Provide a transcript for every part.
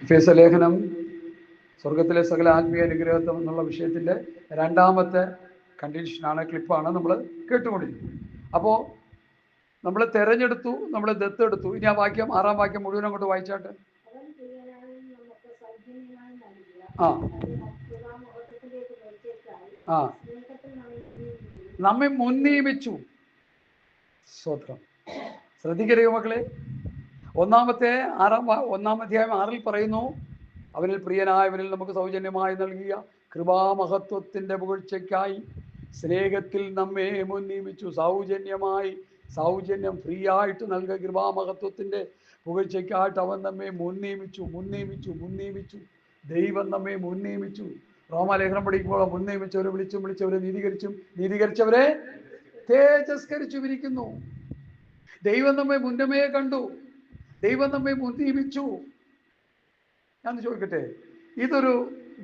എഫേസ്യ ലേഖനം സ്വർഗത്തിലെ സകല ആത്മീയ അനുഗ്രഹത്വം എന്നുള്ള വിഷയത്തിൻ്റെ രണ്ടാമത്തെ കണ്ടീഷനാണ്, ക്ലിപ്പാണ് നമ്മൾ കേട്ടുകൊണ്ടിരിക്കുന്നത്. അപ്പോൾ നമ്മൾ തെരഞ്ഞെടുത്തു, നമ്മൾ ദത്തെടുത്തു. ഇനി ആ വാക്യം, 6-ാം വാക്യം മുഴുവൻ അങ്ങോട്ട് വായിച്ചാട്ട്. നമ്മെ മുൻനിയമിച്ചു. സ്തോത്രം. ശ്രദ്ധിക്കരുത് മക്കളെ. 1-ാം അധ്യായം 6-ൽ പറയുന്നു, അവനിൽ പ്രിയനായവനിൽ നമുക്ക് സൗജന്യമായി നൽകിയ കൃപാമഹത്വത്തിൻ്റെ പുകഴ്ചയ്ക്കായി സ്നേഹത്തിൽ നമ്മെ മുൻനിയമിച്ചു. സൗജന്യം ഫ്രീ ആയിട്ട് നൽകിയ കൃപാമഹത്വത്തിൻ്റെ പുകഴ്ചയ്ക്കായിട്ട് അവൻ നമ്മെ മുൻനിയമിച്ചു. ദൈവം നമ്മെ മുൻനിയമിച്ചു. റോമാലേഖനം പഠിക്കുമ്പോൾ മുൻനിയമിച്ചവരെ വിളിച്ചവരെ നീതീകരിച്ചവരെ തേജസ്കരിച്ചുമിരിക്കുന്നു. ദൈവം നമ്മെ മുന്നമേ കണ്ടു, ദൈവം നമ്മെ മുൻനിയമിച്ചു. ഞാൻ ചോദിക്കട്ടെ, ഇതൊരു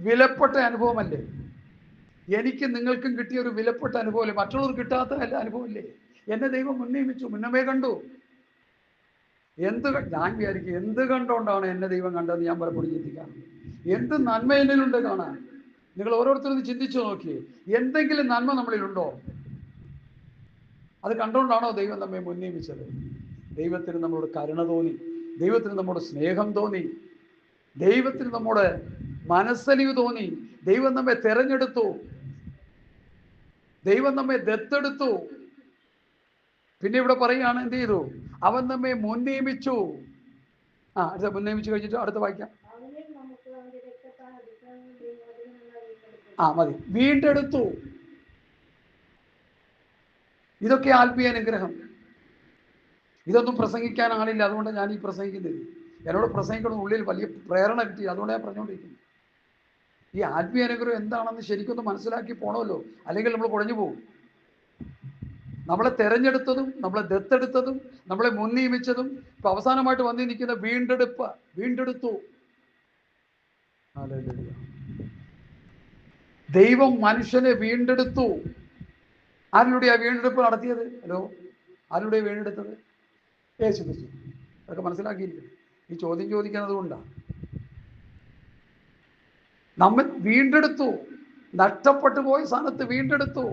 വിലപ്പെട്ട അനുഭവമല്ലേ? എനിക്ക് നിങ്ങൾക്കും കിട്ടിയ ഒരു വിലപ്പെട്ട അനുഭവമല്ലേ? മറ്റുള്ളവർ കിട്ടാത്ത അനുഭവമില്ലേ? എന്നെ ദൈവം മുൻനിയമിച്ചു, മുന്നമേ കണ്ടു. ഞാൻ വിചാരിക്കും, എന്ത് കണ്ടോണ്ടാണ് എന്നെ ദൈവം കണ്ടതെന്ന് ഞാൻ പലപ്പോഴും ചിന്തിക്കാറുണ്ട്. എന്ത് നന്മ എന്നിലുണ്ട് കാണാൻ. നിങ്ങൾ ഓരോരുത്തരും ചിന്തിച്ചു നോക്കിയേ, എന്തെങ്കിലും നന്മ നമ്മളിലുണ്ടോ? അത് കണ്ടുകൊണ്ടാണോ ദൈവം നമ്മെ മുൻനിയമിച്ചത്? ദൈവത്തിന് നമ്മളോട് കരുണ തോന്നി, ദൈവത്തിന് നമ്മോട് സ്നേഹം തോന്നി, ദൈവത്തിന് നമ്മുടെ മനസ്സലിവ് തോന്നി. ദൈവം നമ്മെ തെരഞ്ഞെടുത്തു, ദൈവം നമ്മെ ദത്തെടുത്തു. പിന്നെ ഇവിടെ പറയുകയാണ്, എന്ത് ചെയ്തു? അവൻ നമ്മെ മുൻനിയമിച്ചു. മുൻനിയമിച്ചു കഴിഞ്ഞിട്ട് അടുത്ത വായിക്കാം. മതി. വീണ്ടെടുത്തു. ഇതൊക്കെ ആത്മീയ അനുഗ്രഹം. ഇതൊന്നും പ്രസംഗിക്കാൻ ആളില്ല, അതുകൊണ്ട് ഞാൻ ഈ പ്രസംഗിക്കുന്നത്. എന്നോട് പ്രസംഗിക്കണം ഉള്ളിൽ വലിയ പ്രേരണ കിട്ടി, അതുകൊണ്ട് ഞാൻ പറഞ്ഞുകൊണ്ടിരിക്കുന്നു. ഈ ആത്മീയ അനുഗ്രഹം എന്താണെന്ന് ശരിക്കൊന്ന് മനസ്സിലാക്കി പോകണമല്ലോ, അല്ലെങ്കിൽ നമ്മൾ കുഴഞ്ഞു പോകും. നമ്മളെ തെരഞ്ഞെടുത്തതും നമ്മളെ ദത്തെടുത്തതും നമ്മളെ മുൻനിയമിച്ചതും ഇപ്പൊ അവസാനമായിട്ട് വന്നു നിൽക്കുന്ന വീണ്ടെടുത്തു. ദൈവം മനുഷ്യനെ വീണ്ടെടുത്തു. ആരിലൂടെയാ വീണ്ടെടുപ്പ് നടത്തിയത്? ആരിലൂടെ വീണ്ടെടുത്തത്? യേശു ക്രിസ്തു. അതൊക്കെ മനസ്സിലാക്കിയിരിക്കുന്നു. ഈ ചോദ്യം ചോദിക്കുന്നത് കൊണ്ടാണ്. നമ്മൾ വീണ്ടെടുത്തു, നഷ്ടപ്പെട്ടു പോയ സ്ഥാനത്ത് വീണ്ടെടുത്തു.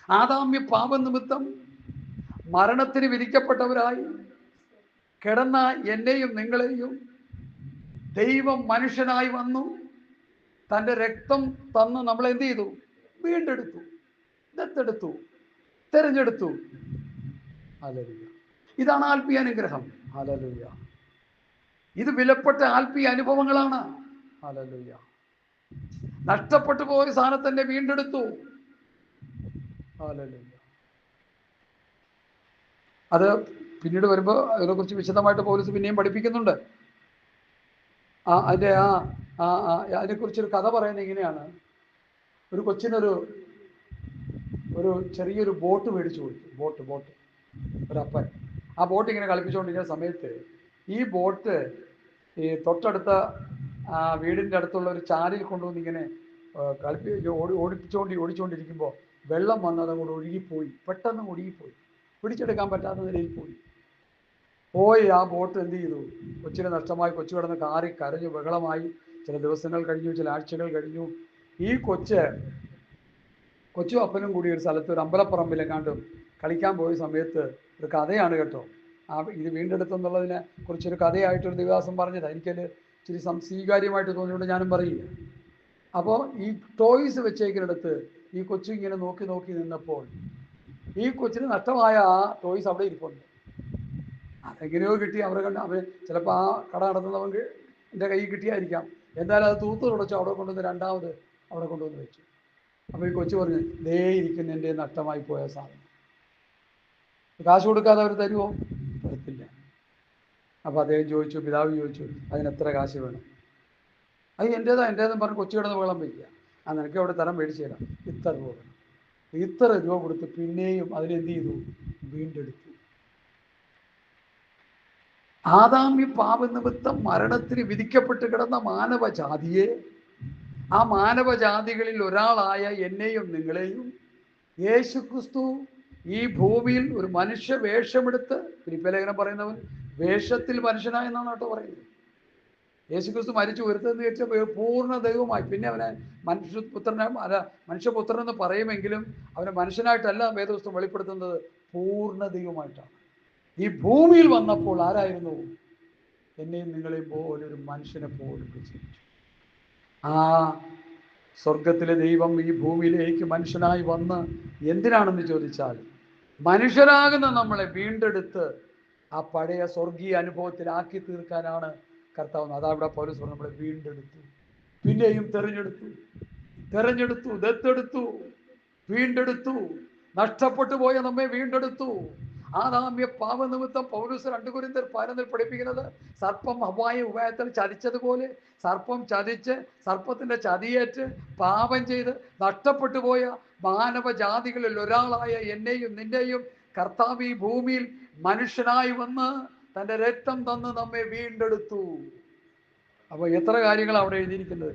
ആദാമ്യ പാപനിമിത്തം മരണത്തിന് വിധിക്കപ്പെട്ടവരായി കിടന്ന എന്നെയും നിങ്ങളെയും ദൈവം മനുഷ്യനായി വന്നു, തൻ്റെ രക്തം തന്ന് നമ്മളെ എന്ത് ചെയ്തു? വീണ്ടെടുത്തു, ദത്തെടുത്തു, തെരഞ്ഞെടുത്തു. ഹല്ലേലൂയ. ഇതാണ് ആത്മീയ അനുഗ്രഹം. ഹല്ലേലൂയ. ഇത് വിലപ്പെട്ട ആത്മീയ അനുഭവങ്ങളാണ്. ഹല്ലേലൂയ. നഷ്ടപ്പെട്ടു പോയ സ്ഥാനത്ത് തന്നെ വീണ്ടെടുത്തു. ഹല്ലേലൂയ. അത് പിന്നീട് വരുമ്പോൾ അതിനെക്കുറിച്ച് വിശദമായിട്ട് പൗലോസ് പിന്നെയും പഠിപ്പിക്കുന്നുണ്ട്. അതിനെക്കുറിച്ചൊരു കഥ പറയുന്നത് ഇങ്ങനെയാണ്. ഒരു കൊച്ചിനൊരു ചെറിയൊരു ബോട്ട് മേടിച്ചു കൊടുത്തു. ബോട്ട് ഒരപ്പൻ. ആ ബോട്ട് ഇങ്ങനെ കളിപ്പിച്ചുകൊണ്ടിരിക്കുന്ന സമയത്ത് ഈ ബോട്ട് ഈ തൊട്ടടുത്ത വീടിൻ്റെ അടുത്തുള്ള ഒരു ചാലിൽ കൊണ്ടുവന്ന് ഇങ്ങനെ ഓടിച്ചുകൊണ്ടിരിക്കുമ്പോൾ വെള്ളം വന്ന് അതങ്ങോട്ട് ഒഴുകിപ്പോയി. പെട്ടെന്ന് ഒഴുകിപ്പോയി, പിടിച്ചെടുക്കാൻ പറ്റാത്ത നിലയിൽ പോയി. ആ ബോട്ട് എന്ത് ചെയ്തു? കൊച്ചിനെ നഷ്ടമായി. കൊച്ചു കിടന്ന് കാറി കരഞ്ഞു, ബഹളമായി. ചില ദിവസങ്ങൾ കഴിഞ്ഞു, ചില ആഴ്ചകൾ കഴിഞ്ഞു. ഈ കൊച്ചും അപ്പനും കൂടി ഒരു സ്ഥലത്ത് ഒരു അമ്പലപ്പറമ്പിലെങ്ങാണ്ടും കളിക്കാൻ പോയ സമയത്ത് ഒരു കഥയാണ് കേട്ടോ. ഇത് വീണ്ടെടുത്തെന്നുള്ളതിനെ കുറിച്ചൊരു കഥയായിട്ടൊരു ദിവസം പറഞ്ഞതാണ്. എനിക്കത് ഇച്ചിരി സ്വീകാര്യമായിട്ട് തോന്നിയോണ്ട് ഞാനും പറയുക. അപ്പോൾ ഈ ടോയ്സ് വെച്ചേക്കിനടുത്ത് ഈ കൊച്ചു ഇങ്ങനെ നോക്കി നിന്നപ്പോൾ ഈ കൊച്ചിന് നഷ്ടമായ ആ ടോയ്സ് അവിടെ ഇരിപ്പുണ്ട്. അതെങ്ങനെയോ കിട്ടി. അവർ ചിലപ്പോൾ ആ കട നടത്തുന്നവർക്ക് എൻ്റെ കയ്യിൽ കിട്ടിയായിരിക്കാം. എന്തായാലും അത് തൂത്ത് തുടച്ചു അവിടെ കൊണ്ടുവന്ന് രണ്ടാമത് അവിടെ കൊണ്ടുവന്ന് വെച്ചു. അപ്പോൾ ഈ കൊച്ചു പറഞ്ഞു, ദേ ഇരിക്കുന്ന എൻ്റെ നഷ്ടമായി പോയ സാധനം. കാശ് കൊടുക്കാതെ അവർ തരുമോ? തരത്തില്ല. അപ്പോൾ അദ്ദേഹം പിതാവ് ചോദിച്ചു, അതിനെത്ര കാശ് വേണം? അത് എൻ്റേതെന്ന് പറഞ്ഞ് കൊച്ചു കിടന്ന് വെള്ളം വയ്ക്കുക. നിനക്ക് അവിടെ തരം മേടിച്ചു തരാം, ഇത്ര രൂപ വേണം. ഇത്ര രൂപ കൊടുത്ത് പിന്നെയും അതിനെന്ത് ചെയ്തു? വീണ്ടെടുത്തു. ആദാമ്യ പാപനിമിത്തം മരണത്തിന് വിധിക്കപ്പെട്ട് കിടന്ന മാനവജാതിയെ, ആ മാനവജാതികളിൽ ഒരാളായ എന്നെയും നിങ്ങളെയും യേശു ക്രിസ്തു ഈ ഭൂമിയിൽ ഒരു മനുഷ്യ വേഷമെടുത്ത്, ഫിലിപ്പിയ ലേഖനം പറയുന്നവൻ വേഷത്തിൽ മനുഷ്യനായെന്നാണ് കേട്ടോ പറയുന്നത്. യേശുക്രിസ്തു മരിച്ചു ഉയർത്തെന്ന് വെച്ചാൽ പൂർണ്ണ ദൈവമായി. പിന്നെ അവനെ മനുഷ്യപുത്രൻ എന്ന് പറയുമെങ്കിലും അവനെ മനുഷ്യനായിട്ടല്ല വേദപുസ്തകം വെളിപ്പെടുത്തുന്നത്, പൂർണ്ണ ദൈവമായിട്ടാണ്. ഈ ഭൂമിയിൽ വന്നപ്പോൾ ആരായിരുന്നു? എന്നെയും നിങ്ങളെയും പോലൊരു മനുഷ്യനെ പോലും ജീവിച്ചു. ആ സ്വർഗത്തിലെ ദൈവം ഈ ഭൂമിയിലേക്ക് മനുഷ്യനായി വന്ന് എന്തിനാണെന്ന് ചോദിച്ചാൽ, മനുഷ്യരാകുന്ന നമ്മളെ വീണ്ടെടുത്ത് ആ പഴയ സ്വർഗീയ അനുഭവത്തിലാക്കി തീർക്കാനാണ് കർത്താവ്. അതാ ഇവിടെ പൗലോസ് പറഞ്ഞു, നമ്മളെ വീണ്ടെടുത്തു, പിന്നെയും തെരഞ്ഞെടുത്തു, ദത്തെടുത്തു, വീണ്ടെടുത്തു. നഷ്ടപ്പെട്ടു പോയ നമ്മെ വീണ്ടെടുത്തു. ആദാമ്യ പാപനിമിത്തം പൗലോസ് 2 കൊരിന്ത്യർ 11 പഠിപ്പിക്കുന്നത്, സർപ്പം ഹവ്വായെ ഉപായത്തിൽ ചതിച്ചതുപോലെ സർപ്പം ചതിച്ച് സർപ്പത്തിന്റെ ചതിയേറ്റ് പാപം ചെയ്ത് നഷ്ടപ്പെട്ടു പോയ മാനവജാതികളിൽ ഒരാളായ എന്നെയും നിന്നെയും കർത്താവ് ഈ ഭൂമിയിൽ മനുഷ്യനായി വന്ന് തൻ്റെ രക്തം തന്ന് നമ്മെ വീണ്ടെടുത്തു. അപ്പോൾ എത്ര കാര്യങ്ങൾ അവിടെ എഴുതിയിരിക്കുന്നത്.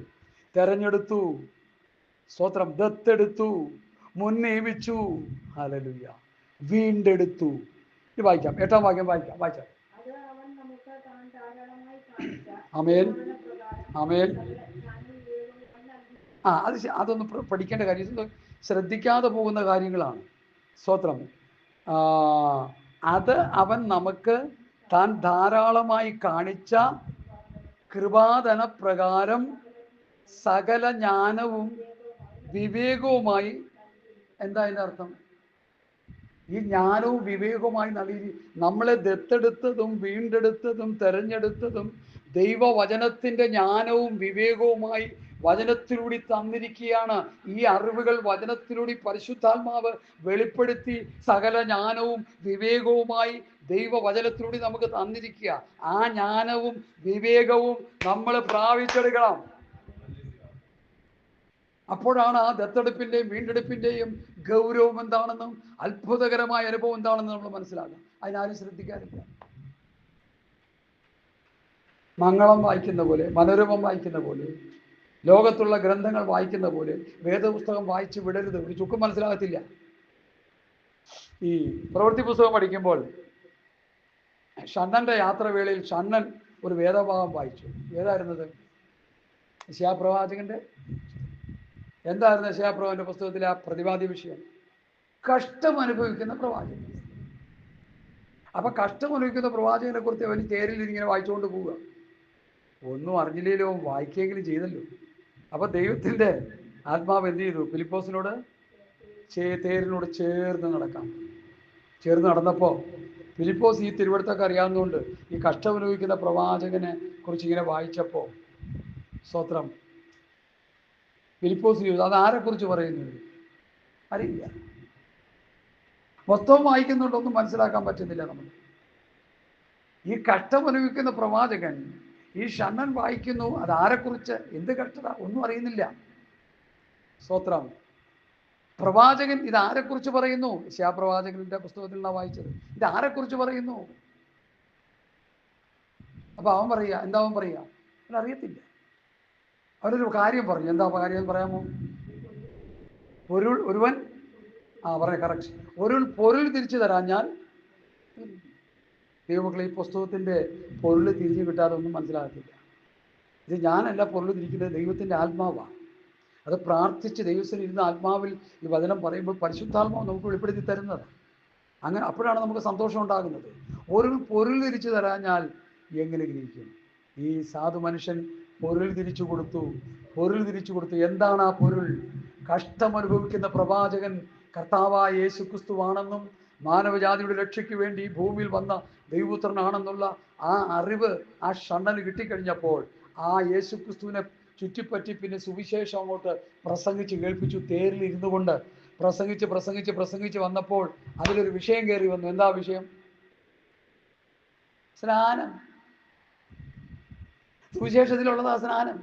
തെരഞ്ഞെടുത്തു, സ്തോത്രം, ദത്തെടുത്തു, മുൻനിയമിച്ചു, ഹല്ലേലൂയ, വീണ്ടെടുത്തു. ഇത് വായിക്കാം, 8-ാം വാക്യം വായിക്കാം. ആമേൻ, ആമേൻ. അതൊന്ന് പഠിക്കേണ്ട കാര്യം, ശ്രദ്ധിക്കാതെ പോകുന്ന കാര്യങ്ങളാണ്. സ്തോത്രം. അത് അവൻ നമുക്ക് താൻ ധാരാളമായി കാണിച്ച കൃപാദന പ്രകാരം സകല ജ്ഞാനവും വിവേകവുമായി. എന്താ അതിൻ്റെ അർത്ഥം? ഈ ജ്ഞാനവും വിവേകവുമായി നമ്മളെ ദത്തെടുത്തതും വീണ്ടെടുത്തതും തെരഞ്ഞെടുത്തതും ദൈവവചനത്തിൻ്റെ ജ്ഞാനവും വിവേകവുമായി വചനത്തിലൂടെ തന്നിരിക്കുകയാണ്. ഈ അറിവുകൾ വചനത്തിലൂടെ പരിശുദ്ധാത്മാവ് വെളിപ്പെടുത്തി സകല ജ്ഞാനവും വിവേകവുമായി ദൈവവചനത്തിലൂടെ നമുക്ക് തന്നിരിക്കുക. ആ ജ്ഞാനവും വിവേകവും നമ്മൾ പ്രാപിച്ചെടുക്കണം. അപ്പോഴാണ് ആ ദത്തെടുപ്പിൻ്റെയും വീണ്ടെടുപ്പിൻ്റെയും ഗൗരവം എന്താണെന്നും അത്ഭുതകരമായ അനുഭവം എന്താണെന്നും നമ്മൾ മനസ്സിലാക്കാം. അതിനാരും ശ്രദ്ധിക്കാറില്ല. മംഗളം വായിക്കുന്ന പോലെ, മനോരമം വായിക്കുന്ന പോലെ, ലോകത്തുള്ള ഗ്രന്ഥങ്ങൾ വായിക്കുന്ന പോലെ വേദപുസ്തകം വായിച്ച് വിടരുത്. ഒരു ചുക്കും മനസ്സിലാകത്തില്ല. ഈ പ്രവൃത്തി പുസ്തകം പഠിക്കുമ്പോൾ ഷണ്ണന്റെ യാത്രവേളയിൽ ഷണ്ണൻ ഒരു വേദഭാഗം വായിച്ചു. ഏതായിരുന്നത്? യെശയ്യാപ്രവാചകന്റെ. എന്തായിരുന്നു യെശയ്യാപ്രവാചകന്റെ പുസ്തകത്തിലെ ആ പ്രതിപാദ്യ വിഷയം? കഷ്ടം അനുഭവിക്കുന്ന പ്രവാചകൻ. അപ്പൊ കഷ്ടം അനുഭവിക്കുന്ന പ്രവാചകനെ കുറിച്ച് അവന് തേരിൽ ഇങ്ങനെ വായിച്ചുകൊണ്ട് പോവുക. ഒന്നും അറിഞ്ഞില്ലല്ലോ, വായിക്കെങ്കിലും ചെയ്തല്ലോ. അപ്പൊ ദൈവത്തിന്റെ ആത്മാവ് എന്ത് ചെയ്തു? ഫിലിപ്പോസിനോട് തേരിനോട് ചേർന്ന് നടക്കാം. ചേർന്ന് നടന്നപ്പോൾ ഫിലിപ്പോസ് ഈ തിരുവഴുത്തൊക്കെ അറിയാവുന്നതുകൊണ്ട് ഈ കഷ്ടം അനുഭവിക്കുന്ന പ്രവാചകനെ കുറിച്ച് ഇങ്ങനെ വായിച്ചപ്പോൾ, സ്തോത്രം, ഫിലിപ്പോസ് ചോദിച്ചു, അത് ആരെക്കുറിച്ച് പറയുന്നത്? അറിയില്ല. മൊത്തം വായിക്കുന്നുണ്ടൊന്നും മനസ്സിലാക്കാൻ പറ്റുന്നില്ല നമ്മൾ. ഈ കഷ്ടം അനുഭവിക്കുന്ന പ്രവാചകൻ ഈ ഷണ്ണൻ വായിക്കുന്നു, അത് ആരെക്കുറിച്ച്, എന്ത് കഷ്ടത, ഒന്നും അറിയുന്നില്ല. സ്തോത്രം. പ്രവാചകൻ ഇത് ആരെക്കുറിച്ച് പറയുന്നു? യെശയ്യാപ്രവാചകന്റെ പുസ്തകത്തിൽ നിന്നാണ് വായിച്ചത്. ഇത് ആരെക്കുറിച്ച് പറയുന്നു? അപ്പൊ അവൻ പറയുക, എന്താ അവൻ പറയുക? അവനറിയത്തില്ല. അവനൊരു കാര്യം പറഞ്ഞു. എന്താ കാര്യം പറയാമോ? ഒരുവൻ പറഞ്ഞ കറക്ഷൻ. പൊരുൾ തിരിച്ചു തരാൻ ഞാൻ. ദൈവമക്കളെ, ഈ പുസ്തകത്തിന്റെ പൊരുൾ തിരിഞ്ഞു കിട്ടാതെ ഒന്നും മനസ്സിലാകത്തില്ല. ഇത് ഞാനല്ല പൊരുൾ തിരിക്കുന്നത്, ദൈവത്തിന്റെ ആത്മാവാണ്. അത് പ്രാർത്ഥിച്ച് ദൈവത്തിന് ഇരുന്ന ആത്മാവിൽ ഈ വചനം പറയുമ്പോൾ പരിശുദ്ധാത്മാവ് നമുക്ക് വെളിപ്പെടുത്തി തരുന്നത്. അങ്ങനെ അപ്പോഴാണ് നമുക്ക് സന്തോഷം ഉണ്ടാകുന്നത്. ഒരു പൊരുൾ തിരിച്ചു തരാഞ്ഞാൽ എങ്ങനെ ഗ്രഹിക്കും? ഈ സാധു മനുഷ്യൻ പൊരുൾ തിരിച്ചു കൊടുത്തു. എന്താണ് ആ പൊരുൾ? കഷ്ടം അനുഭവിക്കുന്ന പ്രവാചകൻ കർത്താവായ യേശുക്രിസ്തുവാണെന്നും മാനവജാതിയുടെ രക്ഷയ്ക്ക് വേണ്ടി ഭൂമിയിൽ വന്ന ദൈവപുത്രനാണെന്നുള്ള ആ അറിവ് ആ ഷണ്ണന് കിട്ടിക്കഴിഞ്ഞപ്പോൾ ആ യേശുക്രിസ്തുവിനെ ചുറ്റിപ്പറ്റി പിന്നെ സുവിശേഷം അങ്ങോട്ട് പ്രസംഗിച്ച് കേൾപ്പിച്ചു. തേരിൽ ഇരുന്നു കൊണ്ട് പ്രസംഗിച്ച് വന്നപ്പോൾ അതിലൊരു വിഷയം കയറി വന്നു. എന്താ വിഷയം? സ്നാനം. സുവിശേഷത്തിലുള്ളതാ സ്നാനം.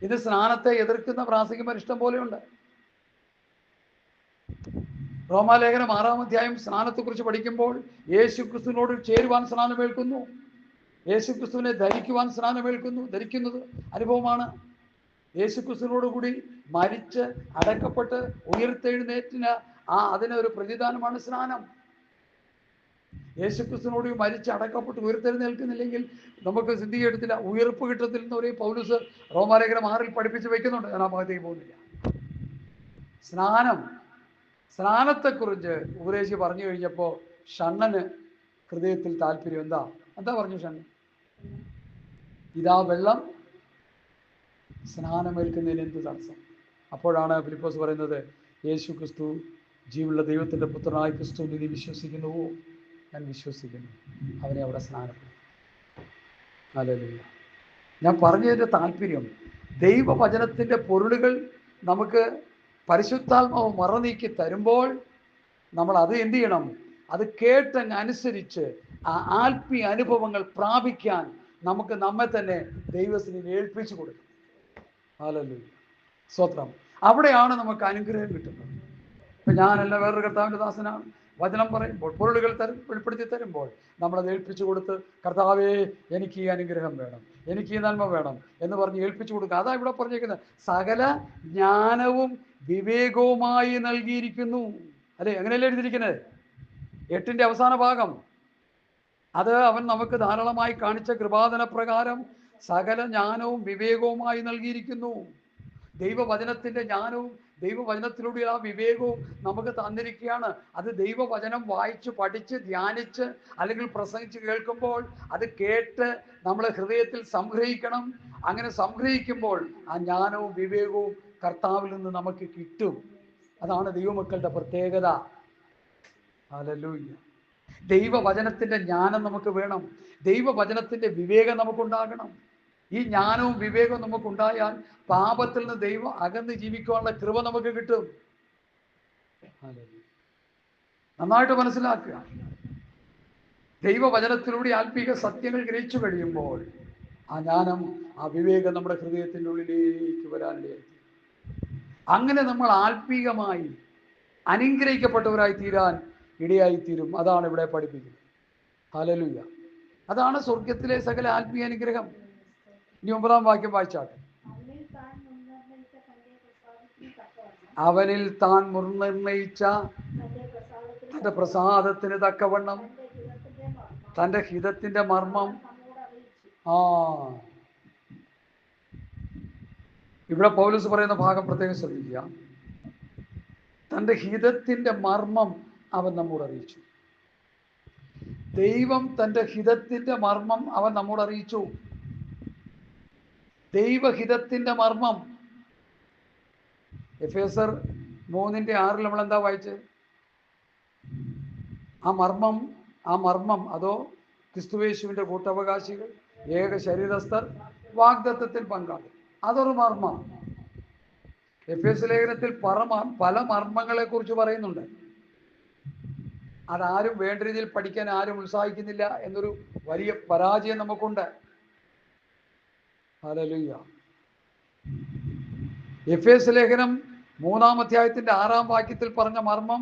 ഇത് സ്നാനത്തെ എതിർക്കുന്ന പ്രാസംഗികന്മാർ ഇഷ്ടം പോലെയുണ്ട്. റോമാലേഖനം 6-ാം അധ്യായം സ്നാനത്തെക്കുറിച്ച് പഠിക്കുമ്പോൾ യേശുക്രിസ്തുവിനോട് ചേരുവാൻ സ്നാനമേൽക്കുന്നു, യേശുക്രിസ്തുവിനെ ധരിക്കുന്നത് അനുഭവമാണ്. യേശുക്രിസ്തുവിനോട് കൂടി മരിച്ച് അടക്കപ്പെട്ട് ഉയർത്തെഴുന്നേറ്റിന് അതിനൊരു പ്രതിദാനമാണ് സ്നാനം. യേശുക്രിസ്തുവിനോട് മരിച്ച് അടക്കപ്പെട്ട് ഉയർത്തെഴുന്നേൽക്കുന്നില്ലെങ്കിൽ നമുക്ക് സിദ്ധിക്ക് എടുത്തില്ല, ഉയർപ്പ് കിട്ടത്തില്ല എന്ന് പറയും പൗലോസ് റോമാലേഖനം 6 പഠിപ്പിച്ച് വെക്കുന്നുണ്ട്. ഞാൻ ആ ഭാഗത്തേക്ക് പോകുന്നില്ല. സ്നാനത്തെക്കുറിച്ച് ഉപദേശി പറഞ്ഞു കഴിഞ്ഞപ്പോൾ ഷണ്ണന് ഹൃദയത്തിൽ താല്പര്യം. എന്താ പറഞ്ഞു ഷണ്ണൻ? ഇതാ വെള്ളം, സ്നാനമേൽക്കുന്നതിന് എന്ത് തടസ്സം? അപ്പോഴാണ് ഫിലിപ്പോസ് പറയുന്നത്, യേശു ക്രിസ്തു ജീവനുള്ള ദൈവത്തിൻ്റെ പുത്രനായ ക്രിസ്തു നീ വിശ്വസിക്കുന്നുവോ? ഞാൻ വിശ്വസിക്കുന്നു. അവനെ അവിടെ സ്നാനപ്പെടും. ഹല്ലേലൂയ. ഞാൻ പറഞ്ഞതിൻ്റെ താല്പര്യം, ദൈവവചനത്തിൻ്റെ പൊരുളുകൾ നമുക്ക് പരിശുദ്ധാത്മാവ് മറനീക്കി തരുമ്പോൾ നമ്മൾ അത് എന്ത് ചെയ്യണം? അത് കേട്ടങ്ങ് അനുസരിച്ച് ആ ആത്മീയ അനുഭവങ്ങൾ പ്രാപിക്കാൻ നമുക്ക് നമ്മെ തന്നെ ദൈവത്തിന് ഏൽപ്പിച്ചു കൊടുക്കണം. ഹല്ലേലൂയ, സ്തോത്രം. അവിടെയാണ് നമുക്ക് അനുഗ്രഹം കിട്ടുന്നത്. ഇപ്പം ഞാനല്ല, വേറൊരു കർത്താവിൻ്റെ ദാസനാണ്. വചനം പറയുമ്പോൾ, പൊരുളുകൾ വെളിപ്പെടുത്തി തരുമ്പോൾ നമ്മളത് ഏൽപ്പിച്ചു കൊടുത്ത്, കർത്താവേ എനിക്ക് ഈ അനുഗ്രഹം വേണം, എനിക്ക് ഈ നന്മ വേണം എന്ന് പറഞ്ഞ് ഏൽപ്പിച്ചു കൊടുക്കുക. അതാ ഇവിടെ പറഞ്ഞിരിക്കുന്നത്, സകല ജ്ഞാനവും വിവേകവുമായി നൽകിയിരിക്കുന്നു. അല്ലെ, അങ്ങനെയല്ലേ എഴുതിയിരിക്കുന്നത് 8-ന്റെ അവസാന ഭാഗം. അത് അവൻ നമുക്ക് ധാരാളമായി കാണിച്ച കൃപാദന പ്രകാരം സകല ജ്ഞാനവും വിവേകവുമായി നൽകിയിരിക്കുന്നു. ദൈവവചനത്തിൻ്റെ ജ്ഞാനവും ദൈവവചനത്തിലൂടെ ആ വിവേകവും നമുക്ക് തന്നിരിക്കുകയാണ്. അത് ദൈവവചനം വായിച്ച് പഠിച്ച് ധ്യാനിച്ച് അല്ലെങ്കിൽ പ്രസംഗിച്ച് കേൾക്കുമ്പോൾ അത് കേട്ട് നമ്മൾ ഹൃദയത്തിൽ സംഗ്രഹിക്കണം. അങ്ങനെ സംഗ്രഹിക്കുമ്പോൾ ആ ജ്ഞാനവും വിവേകവും കർത്താവിൽ നിന്ന് നമുക്ക് കിട്ടും. അതാണ് ദൈവമക്കളുടെ പ്രത്യേകത. ഹല്ലേലൂയ. ദൈവവചനത്തിൻ്റെ ജ്ഞാനം നമുക്ക് വേണം, ദൈവവചനത്തിൻ്റെ വിവേകം നമുക്കുണ്ടാകണം. ഈ ജ്ഞാനവും വിവേകവും നമുക്കുണ്ടായാൽ പാപത്തിൽ നിന്ന് ദൈവം അകന്ന് ജീവിക്കാനുള്ള കൃപ നമുക്ക് കിട്ടും. നന്നായിട്ട് മനസ്സിലാക്കുക. ദൈവവചനത്തിലൂടെ ആത്മീക സത്യങ്ങൾ ഗ്രഹിച്ചു കഴിയുമ്പോൾ ആ ജ്ഞാനം, ആ വിവേകം നമ്മുടെ ഹൃദയത്തിൻ്റെ ഉള്ളിലേക്ക് വരാനിടയായി. അങ്ങനെ നമ്മൾ ആത്മീകമായി അനുഗ്രഹിക്കപ്പെട്ടവരായി തീരാൻ ഇടയായിത്തീരും. അതാണ് ഇവിടെ പഠിപ്പിക്കുന്നത്. ഹല്ലേലൂയ. അതാണ് സ്വർഗത്തിലെ സകല ആത്മീയ അനുഗ്രഹം. ഇനി 9-ാം വാക്യം വായിച്ചാട്ടെ. അവനിൽ താൻ നിർണയിച്ച തന്റെ പ്രസാദത്തിന് തക്കവണ്ണം തന്റെ ഹിതത്തിന്റെ മർമ്മം. ഇവിടെ പൗലോസ് പറയുന്ന ഭാഗം പ്രത്യേകം ശ്രദ്ധിക്കുക. തന്റെ ഹിതത്തിന്റെ മർമ്മം അവൻ നമ്മോട് അറിയിച്ചു. ദൈവം തന്റെ ഹിതത്തിന്റെ മർമ്മം അവൻ നമ്മോട് അറിയിച്ചു. ദൈവഹിതത്തിന്റെ മർമ്മം. എഫേസർ 3:6 നമ്മൾ എന്താ വായിച്ചത്? ആ മർമ്മം അതോ ക്രിസ്തുയേശുവിന്റെ കൂട്ടവകാശികൾ, ഏക ശരീരസ്ഥർ, വാഗ്ദത്തത്തിൽ പങ്കാളി. അതൊരു മർമ്മം. എഫേസ് ലേഖനത്തിൽ പല മർമ്മങ്ങളെ കുറിച്ച് പറയുന്നുണ്ട്. അതാരും വേണ്ട രീതിയിൽ പഠിക്കാൻ ആരും ഉത്സാഹിക്കുന്നില്ല എന്നൊരു വലിയ പരാജയം നമുക്കുണ്ട്. ഹല്ലേലൂയ. എഫേസ് ലേഖനം 3-ാം അധ്യായത്തിന്റെ 6-ാം വാക്യത്തിൽ പറഞ്ഞ മർമ്മം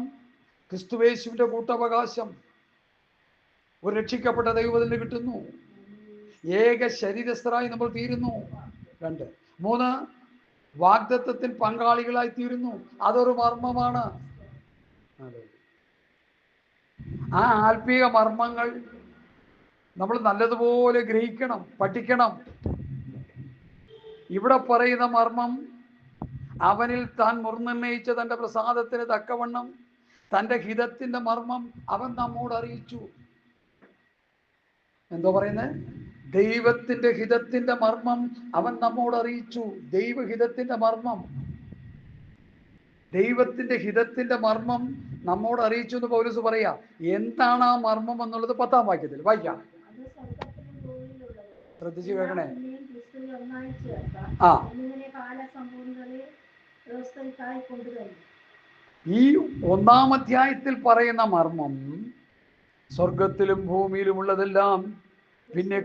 ക്രിസ്തുയേശുവിന്റെ കൂട്ടവകാശം ഒരു രക്ഷിക്കപ്പെട്ട ദൈവത്തിന് കിട്ടുന്നു. ഏക ശരീരസ്ഥരായി നമ്മൾ തീരുന്നു. 2, 3 വാഗ്ദത്തത്തിൽ പങ്കാളികളായി തീരുന്നു. അതൊരു മർമ്മമാണ്. ആ ആത്മീയ മർമ്മങ്ങൾ നമ്മൾ നല്ലതുപോലെ ഗ്രഹിക്കണം, പഠിക്കണം. ഇവിടെ പറയുന്ന മർമ്മം, അവനിൽ താൻ നിർണയിച്ച തന്റെ പ്രസാദത്തിന് തക്കവണ്ണം തന്റെ ഹിതത്തിന്റെ മർമ്മം അവൻ നമ്മോട് അറിയിച്ചു. എന്തോ പറയുന്നത്? ദൈവത്തിന്റെ ഹിതത്തിന്റെ മർമ്മം അവൻ നമ്മോട് അറിയിച്ചു. ദൈവഹിതത്തിന്റെ മർമ്മം, ദൈവത്തിന്റെ ഹിതത്തിന്റെ മർമ്മം നമ്മോട് അറിയിച്ചു എന്ന് പൗലോസ് പറയാ. എന്താണ് ആ മർമ്മം എന്നുള്ളത് 10-ാം വാക്യത്തിൽ വായിക്കാം. ശ്രദ്ധിച്ചു കേൾക്കണേ. ഈ 1-ാം അധ്യായത്തിൽ പറയുന്ന മർമ്മം സ്വർഗത്തിലും ഭൂമിയിലുമുള്ളതെല്ലാം പിന്നെ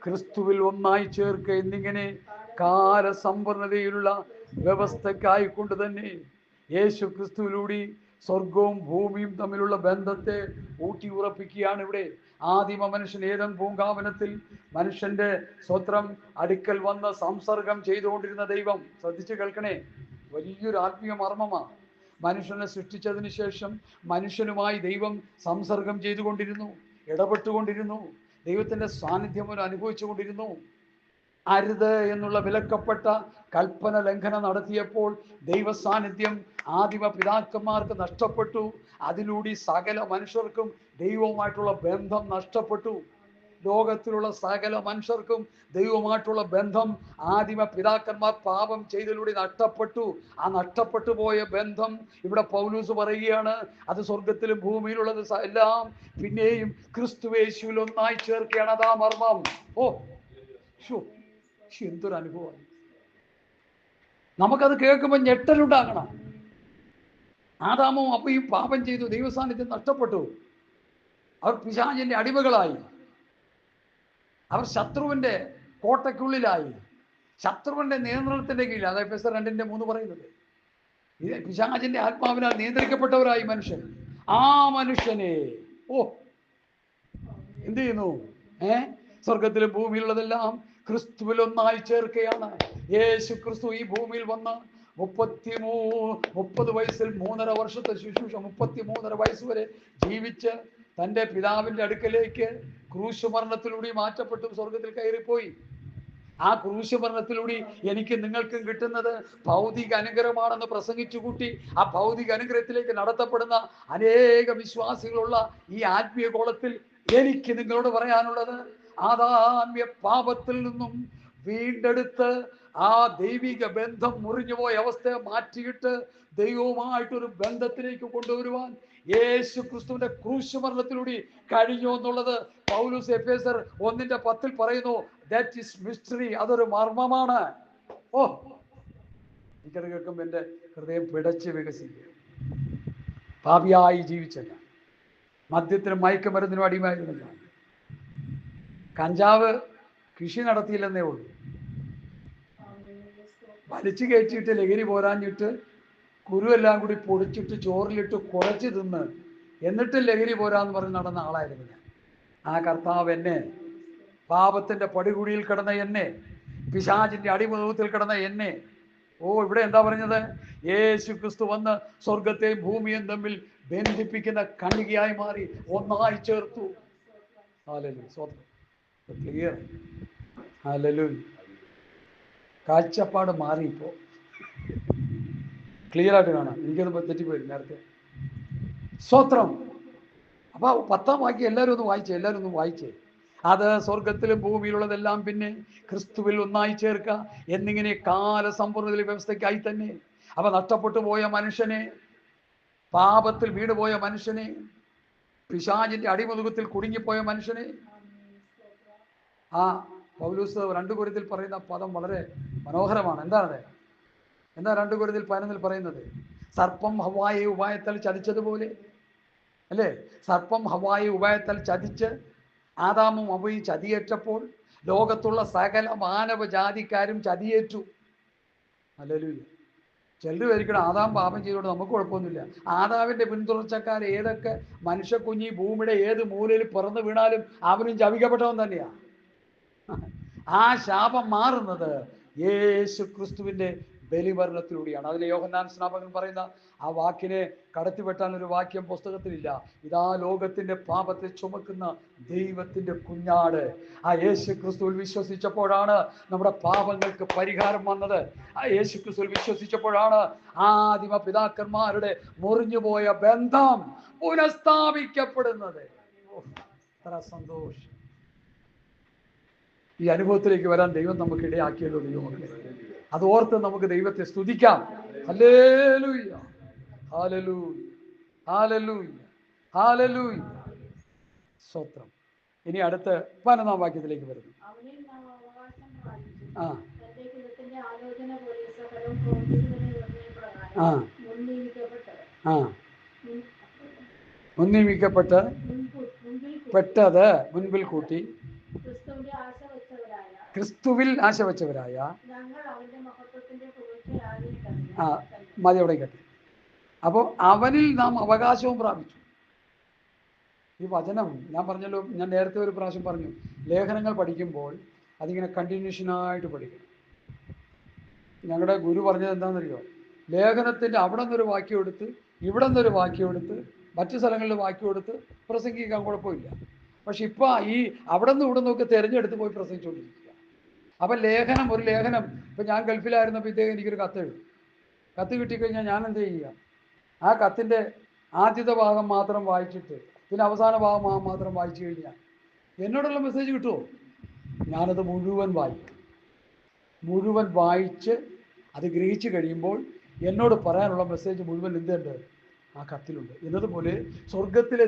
ക്രിസ്തുവിൽ ഒന്നായി ചേർക്കുക എന്നിങ്ങനെ കാലസമ്പൂർണതയിലുള്ള വ്യവസ്ഥക്കായിക്കൊണ്ട് തന്നെ യേശു ക്രിസ്തുവിലൂടെ സ്വർഗവും ഭൂമിയും തമ്മിലുള്ള ബന്ധത്തെ ഊട്ടി ഉറപ്പിക്കുകയാണ് ഇവിടെ. ആദിമ മനുഷ്യൻ ഏദൻ പൂങ്കാവനത്തിൽ മനുഷ്യന്റെ സ്വത്രം അടുക്കൽ വന്ന് സംസർഗം ചെയ്തുകൊണ്ടിരുന്ന ദൈവം, ശ്രദ്ധിച്ചു കേൾക്കണേ, വലിയൊരു ആത്മീയ മർമ്മമാണ്. മനുഷ്യനെ സൃഷ്ടിച്ചതിന് ശേഷം മനുഷ്യനുമായി ദൈവം സംസർഗം ചെയ്തുകൊണ്ടിരുന്നു, ഇടപെട്ടുകൊണ്ടിരുന്നു, ദൈവത്തിൻ്റെ സാന്നിധ്യം അവൻ അനുഭവിച്ചു കൊണ്ടിരുന്നു. അരുത് എന്നുള്ള വിലക്കപ്പെട്ട കൽപ്പന ലംഘനം നടത്തിയപ്പോൾ ദൈവ സാന്നിധ്യം ആദിമ പിതാക്കന്മാർക്ക് നഷ്ടപ്പെട്ടു. അതിലൂടെ സകല മനുഷ്യർക്കും ദൈവവുമായിട്ടുള്ള ബന്ധം നഷ്ടപ്പെട്ടു. ലോകത്തിലുള്ള സകല മനുഷ്യർക്കും ദൈവവുമായിട്ടുള്ള ബന്ധം ആദിമ പിതാക്കന്മാർ പാപം ചെയ്തതിലൂടെ നഷ്ടപ്പെട്ടു. ആ നഷ്ടപ്പെട്ടു പോയ ബന്ധം ഇവിടെ പൗലൂസ് പറയുകയാണ്, അത് സ്വർഗത്തിലും ഭൂമിയിലുള്ളത് എല്ലാം പിന്നെയും ക്രിസ്തുയേശുവിൽ ഒന്നായി ചേർക്കുകയാണ്. അതാ മർമ്മം. ഓ എന്തൊരു അനുഭവമാണ്! നമുക്കത് കേൾക്കുമ്പോൾ ഞെട്ടലുണ്ടാകണം. ആദാമും അപ്പയും പാപം ചെയ്തു, ദൈവസാന്നിധ്യം നഷ്ടപ്പെട്ടു. അവർ പിശാചിന്റെ അടിമകളായി, അവർ ശത്രുവിന്റെ കോട്ടയ്ക്കുള്ളിലായി, ശത്രുവിന്റെ നിയന്ത്രണത്തിന്റെ കീഴിൽ. അതായത് എഫെസ്യർ 2:3 പറയുന്നത്, പിശാചിന്റെ ആത്മാവിനാൽ നിയന്ത്രിക്കപ്പെട്ടവരായി മനുഷ്യൻ. ആ മനുഷ്യനെ എന്ത് ചെയ്യുന്നു? സ്വർഗത്തിലും ഭൂമിയിലുള്ളതെല്ലാം ക്രിസ്തുവിൽ ഒന്നായി ചേർക്കുകയാണ്. യേശു ക്രിസ്തു ഈ ഭൂമിയിൽ വന്ന് 30 വയസ്സിൽ 3.5 വർഷത്തെ ശുശ്രൂഷ, 33.5 വയസ്സ് വരെ ജീവിച്ച് തൻ്റെ പിതാവിൻ്റെ അടുക്കലേക്ക് ക്രൂശുമരണത്തിലൂടെ മാറ്റപ്പെട്ടു സ്വർഗത്തിൽ കയറിപ്പോയി. ആ ക്രൂശുമരണത്തിലൂടെ എനിക്ക് നിങ്ങൾക്കും കിട്ടുന്നത് ഭൗതിക അനുഗ്രഹമാണെന്ന് പ്രസംഗിച്ചു കൂട്ടി ആ ഭൗതിക അനുഗ്രഹത്തിലേക്ക് നടത്തപ്പെടുന്ന അനേക വിശ്വാസികളുള്ള ഈ ആത്മീയ കോളത്തിൽ എനിക്ക് നിങ്ങളോട് പറയാനുള്ളത്, ആദാമ്യ പാപത്തിൽ നിന്നും വീണ്ടെടുത്ത് ആ ദൈവിക ബന്ധം മുറിഞ്ഞുപോയ അവസ്ഥയെ മാറ്റിയിട്ട് ദൈവവുമായിട്ടൊരു ബന്ധത്തിലേക്ക് കൊണ്ടുവരുവാൻ യേശു ക്രിസ്തുവിന്റെ ക്രൂശുമരണത്തിലൂടെ കഴിഞ്ഞു എന്നുള്ളത് പൗലോസ് എഫേസ്യർ 1:10 പറയുന്നു. That is mystery. അതൊരു മർമ്മമാണ്. എനിക്കത് കേൾക്കുമ്പോൾ എൻ്റെ ഹൃദയം പിടച്ച് വികസിക്കുക. പാപിയായി ജീവിച്ച ഞാൻ, മദ്യത്തിനും മയക്കുമരുന്നിനും അടിമയായിരുന്നു ഞാൻ, കഞ്ചാവ് കൃഷി നടത്തിയില്ലെന്നേ ഉള്ളൂ, വലിച്ചു കയറ്റിയിട്ട് ലഹരി പോരാഞ്ഞിട്ട് കുരുവെല്ലാം കൂടി പൊടിച്ചിട്ട് ചോറിലിട്ട് കുഴച്ച് തിന്ന് എന്നിട്ട് ലഹരി പോരാന്ന് പറഞ്ഞ് നടന്ന ആളായിരുന്നു ഞാൻ. ആ കർത്താവ് എന്നെ, പാപത്തിൻ്റെ പടികുടിയിൽ കിടന്ന എന്നെ, പിശാചിൻ്റെ അടിമതത്തിൽ കിടന്ന എന്നെ, ഇവിടെ എന്താ പറഞ്ഞത്? യേശു ക്രിസ്തു വന്ന് സ്വർഗത്തെയും ഭൂമിയും തമ്മിൽ ബന്ധിപ്പിക്കുന്ന കണികയായി മാറി ഒന്നായി ചേർത്തു. ക്ലിയർ. കാഴ്ചപ്പാട് മാറി. ഇപ്പോൾ ക്ലിയർ ആയിട്ട് കാണാം. എനിക്കത് തെറ്റിപ്പോയി നേരത്തെ. സ്തോത്രം. അപ്പൊ 10-ാം വാക്യം എല്ലാവരും ഒന്ന് വായിച്ചേ. അത് സ്വർഗത്തിലും ഭൂമിയിലുള്ളതെല്ലാം പിന്നെ ക്രിസ്തുവിൽ ഒന്നായി ചേർക്കുക എന്നിങ്ങനെ കാലസമ്പൂർണ്ണതയിലെ വ്യവസ്ഥയ്ക്കായി തന്നെ. അപ്പൊ നഷ്ടപ്പെട്ടു പോയ മനുഷ്യനെ, പാപത്തിൽ വീണുപോയ മനുഷ്യനെ, പിശാചിന്റെ അടിമുതുകത്തിൽ കുടുങ്ങിപ്പോയ മനുഷ്യനെ, ആ പൗലോസ് 2 കൊരിന്ത്യരിൽ പറയുന്ന പദം വളരെ മനോഹരമാണ്. എന്താണ് 2 കൊരിന്ത്യരിൽ 11 പറയുന്നത്? സർപ്പം ഹവ്വായെ ഉപായത്താൽ ചതിച്ചതുപോലെ, അല്ലേ? സർപ്പം ഹവ്വായെ ഉപായത്താൽ ചതിച്ച് ആദാമും ഹവ്വയും ചതിയേറ്റപ്പോൾ ലോകത്തുള്ള സകല മാനവജാതിക്കാരും ചതിയേറ്റു. ഹല്ലേലൂയ. ചിലർ വരിക്കണം ആദാം പാപം ചെയ്തോണ്ട് നമുക്ക് കുഴപ്പമൊന്നുമില്ല. ആദാമിന്റെ പിന്തുടർച്ചക്കാർ ഏതൊക്കെ മനുഷ്യക്കുഞ്ഞി ഭൂമിയുടെ ഏത് മൂലയിൽ പിറന്നു വീണാലും അവനും ശപിക്കപ്പെട്ടവൻ തന്നെയാണ്. ആ ശാപം മാറുന്നത് യേശു ക്രിസ്തുവിന്റെ ബലിമരണത്തിലൂടെയാണ്. അതിലെ യോഹന്നാൻ സ്നാപകൻ പറയുന്ന ആ വാക്കിനെ കടത്തിവെട്ടാൻ ഒരു വാക്യം പുസ്തകത്തിലില്ല. ഇതാ ലോകത്തിന്റെ പാപത്തെ ചുമക്കുന്ന ദൈവത്തിന്റെ കുഞ്ഞാട്. ആ യേശു ക്രിസ്തുവിൽ വിശ്വസിച്ചപ്പോഴാണ് നമ്മുടെ പാപങ്ങൾക്ക് പരിഹാരം വന്നത്. ആ യേശു ക്രിസ്തുവിൽ വിശ്വസിച്ചപ്പോഴാണ് ആദിമ പിതാക്കന്മാരുടെ മുറിഞ്ഞുപോയ ബന്ധം പുനഃസ്ഥാപിക്കപ്പെടുന്നത്. എത്ര സന്തോഷം! ഈ അനുഭവത്തിലേക്ക് വരാൻ ദൈവം നമുക്ക് ഇടയാക്കിയല്ലോ. ദൈവമക്കളെ, അത് ഓർത്ത് നമുക്ക് ദൈവത്തെ സ്തുതിക്കാം. Hallelujah, hallelujah, hallelujah, hallelujah. സ്തോത്രം. ഇനി അടുത്ത 11-ാം വാക്യത്തിലേക്ക് വരുന്നു. മുൻനിയമിക്കപ്പെട്ട് പെട്ടത് മുൻപിൽ കൂട്ടി ക്രിസ്തുവിൽ ആശ വെച്ചവരായ മതി അവിടെ കേട്ടെ. അപ്പോൾ അവനിൽ നാം അവകാശവും പ്രാപിച്ചു. ഈ വചനം ഞാൻ പറഞ്ഞല്ലോ, ഞാൻ നേരത്തെ ഒരു പ്രാവശ്യം പറഞ്ഞു, ലേഖനങ്ങൾ പഠിക്കുമ്പോൾ അതിങ്ങനെ കണ്ടിന്യൂഷനായിട്ട് പഠിക്കണം. ഞങ്ങളുടെ ഗുരു പറഞ്ഞത് എന്താണെന്നറിയോ? ലേഖനത്തിൻ്റെ അവിടെ നിന്നൊരു വാക്യം എടുത്ത് ഇവിടെ നിന്നൊരു വാക്യം എടുത്ത് മറ്റു സ്ഥലങ്ങളിൽ വാക്യം എടുത്ത് പ്രസംഗിക്കാൻ കുഴപ്പമില്ല. പക്ഷെ ഇപ്പം ഈ അവിടെ നിന്ന് ഇവിടെ നിന്നൊക്കെ തിരഞ്ഞെടുത്ത് പോയി പ്രസംഗിച്ചുകൊണ്ടിരിക്കുക. അപ്പം ഒരു ലേഖനം ഇപ്പം ഞാൻ ഗൾഫിലായിരുന്നപ്പോഴത്തേക്ക് എനിക്കൊരു കത്ത് എഴുതും. കത്ത് കിട്ടിക്കഴിഞ്ഞാൽ ഞാൻ എന്ത് ചെയ്യുക? ആ കത്തിൻ്റെ ആദ്യത്തെ ഭാഗം മാത്രം വായിച്ചിട്ട് പിന്നെ അവസാന ഭാഗം മാത്രം വായിച്ചു കഴിഞ്ഞാൽ എന്നോടുള്ള മെസ്സേജ് കിട്ടുമോ? ഞാനത് മുഴുവൻ വായിച്ച് അത് ഗ്രഹിച്ച് കഴിയുമ്പോൾ എന്നോട് പറയാനുള്ള മെസ്സേജ് മുഴുവൻ എന്തുണ്ട്? ആ കത്തിലുണ്ട്. എന്നതുപോലെ സ്വർഗത്തിലെ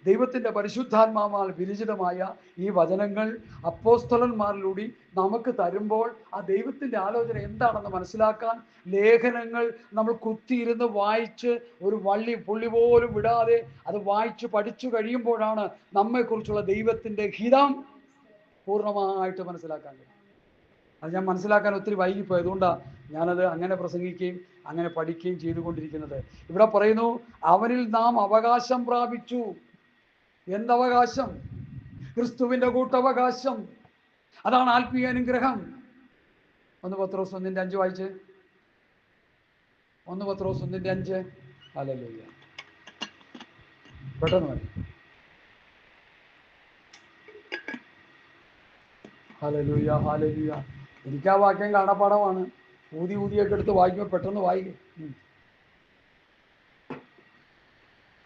ദൈവത്തിൻ്റെ പരിശുദ്ധാത്മാവാൽ വിരചിതമായ ഈ വചനങ്ങൾ അപ്പോസ്തലന്മാരിലൂടെ നമുക്ക് തരുമ്പോൾ ആ ദൈവത്തിൻ്റെ ആലോചന എന്താണെന്ന് മനസ്സിലാക്കാൻ ലേഖനങ്ങൾ നമ്മൾ കുത്തിയിരുന്ന് വായിച്ച് ഒരു പുള്ളി പോലും വിടാതെ അത് വായിച്ച് പഠിച്ചു കഴിയുമ്പോഴാണ് നമ്മെക്കുറിച്ചുള്ള ദൈവത്തിൻ്റെ ഹിതം പൂർണ്ണമായിട്ട് മനസ്സിലാക്കാൻ കഴിയും. അത് ഞാൻ മനസ്സിലാക്കാൻ ഒത്തിരി വൈകിപ്പോയി. അതുകൊണ്ടാണ് ഞാനത് അങ്ങനെ പ്രസംഗിക്കുകയും അങ്ങനെ പഠിക്കുകയും ചെയ്തുകൊണ്ടിരിക്കുന്നത്. ഇവിടെ പറയുന്നു, അവനിൽ നാം അവകാശം പ്രാപിച്ചു. എന്തവകാശം? ക്രിസ്തുവിൻ്റെ കൂട്ടവകാശം. അതാണ് ആത്മീയ അനുഗ്രഹം. 1 പത്രോസ് 1:5 വായിച്ച്. 1 പത്രോസ് 1:5. ഹല്ലേലൂയ. പെട്ടെന്ന് മതി. Hallelujah, hallelujah. എനിക്ക് ആ വാക്യം കാണപ്പാടമാണ്. ഊതിയൊക്കെ എടുത്ത് വായിക്കുമ്പോൾ പെട്ടെന്ന് വായിക്കും.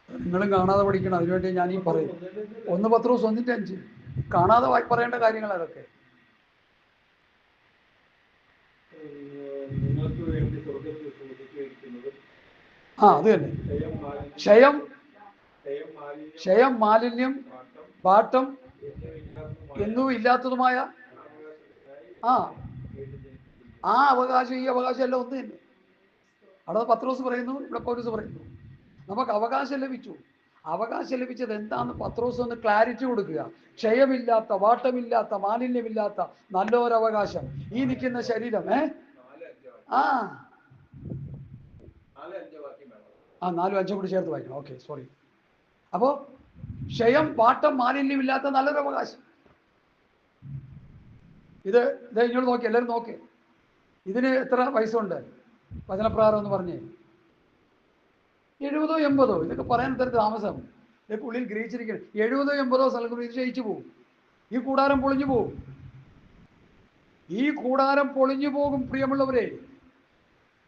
നിങ്ങളും കാണാതെ പഠിക്കണം. അതിനുവേണ്ടി ഞാൻ ഈ പറയും. 1 പത്രോസ് 1:5 കാണാതെ പറയേണ്ട കാര്യങ്ങൾ അതൊക്കെ. അത് തന്നെ. ക്ഷയം, മാലിന്യം, പാട്ടം എന്നും ഇല്ലാത്തതുമായ ആ അവകാശം ഈ അവകാശം എല്ലാം ഒന്ന് തന്നെ. അവിടെ പത്രോസ് പറയുന്നു, ഇവിടെ പൗലോസ് പറയുന്നു, നമുക്ക് അവകാശം ലഭിച്ചു. അവകാശം ലഭിച്ചത് എന്താന്ന് പത്രോസ് ഒന്ന് ക്ലാരിറ്റി കൊടുക്കുക. ക്ഷയമില്ലാത്ത, വാട്ടമില്ലാത്ത, മാലിന്യമില്ലാത്ത നല്ലൊരവകാശം. ഈ നിൽക്കുന്ന ശരീരം 4-5 കൂടി ചേർത്ത് വായിക്കണം. Okay, sorry. അപ്പോൾ ക്ഷയം, വാട്ടം, മാലിന്യമില്ലാത്ത നല്ലൊരു അവകാശം. ഇത് ഇങ്ങോട്ട് നോക്കി, എല്ലാവരും നോക്കി. ഇതിന് എത്ര വയസ്സുണ്ട്? വചനപ്രകാരം എന്ന് പറഞ്ഞേ 70 80. ഇതൊക്കെ പറയാൻ ഇത്ര താമസം. ഇതൊക്കെ ഉള്ളിൽ ഗ്രഹിച്ചിരിക്കണം. 70 80 സ്ഥലങ്ങൾ ഇത് ജയിച്ചു പോകും. ഈ കൂടാരം പൊളിഞ്ഞു പോകും. പ്രിയമുള്ളവരെ.